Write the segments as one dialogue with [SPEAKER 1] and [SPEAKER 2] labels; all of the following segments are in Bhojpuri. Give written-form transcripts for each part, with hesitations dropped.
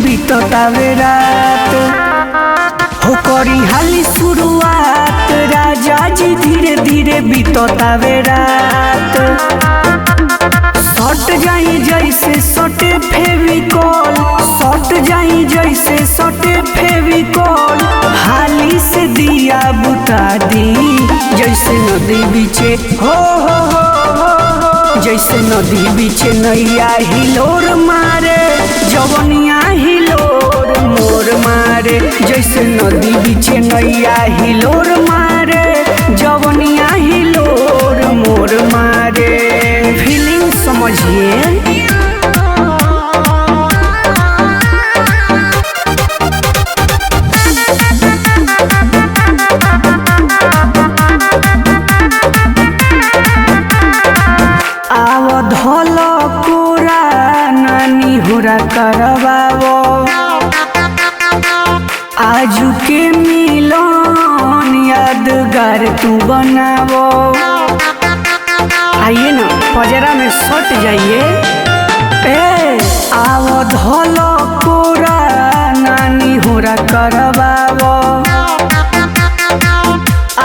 [SPEAKER 1] बीततावे रात हो करी हाली शुरुआत राजा जी धीरे धीरे बीततावे रात। सट जाई जैसे सटे फेविकॉल, सट जाई जैसे सटे फेविकॉल, हाली से दिया बुता दी जैसे नदी बीचे हो जैसे नदी बीचे नैया हिलोर मारे जवनिया हिलोर मोर मारे। जैसे नदी बीचे नैया हिलोर मारे जवनिया हिलोर मोर मारे। फीलिंग समझिए। धल कोरा नानी होरा करवावो आजू के मिलन यादगार तू बनावो। आइए ना पजरा में सट जाइए। आव धल कोरा नानी होरा करवावो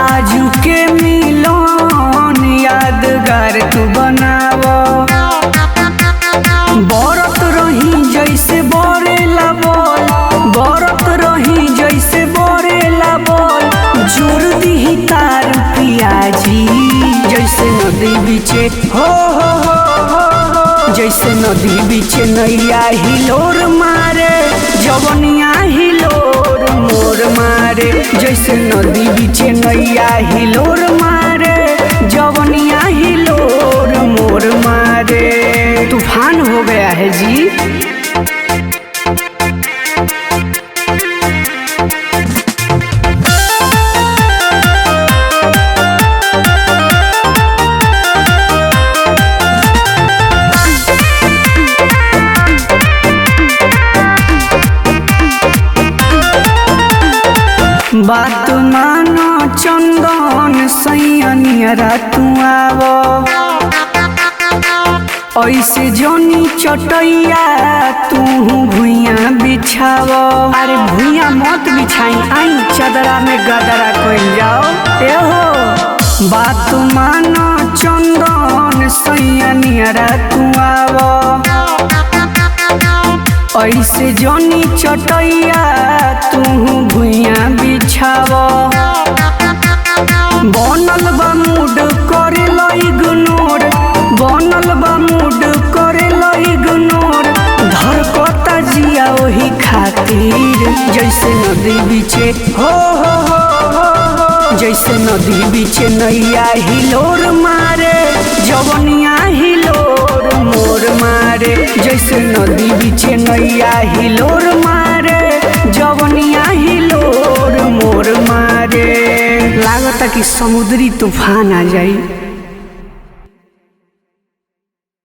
[SPEAKER 1] आजू के मिलन यादगार तू बनावो। बरत रही जैसे बरेला बोल, बरत रही जैसे बरेला बोल, जोर दी तार पियाजी जैसे नदी बीचे हो जैसे नदी बीचे नैया हिलोर मारे जवनिया हिलोर मोर मारे। जैसे नदी बीचे नैया हिलोर मारे जवनिया हिलोर मोर मारे। तूफान हो गया है जी। बात मानो चंदन सैयनिया तू आवो ऐसे जोनी चटैया तू भुइया बिछावो। अरे भुइया मत बिछाई आई चदरा में गदरा कोई जाओ। एहो बात मानो चंदन सैयनिया तू आवो ऐसे जोनी चटैया तू भुइया बिछावो। बनल बा मूड करे लो इग्नोर, बनल बा मूड करे लो इग्नोर, धड़कता जिया वही खातिर जैसे नदी बीचे हो जैसे नदी बीचे नैया हिलोर मारे जवनिया हिलोर मोर मारे। जैसे नदी बीचे नैया हिलोर मारे जवनिया हिलोर मोर मारे। लागता कि समुद्री तूफान आ जाई।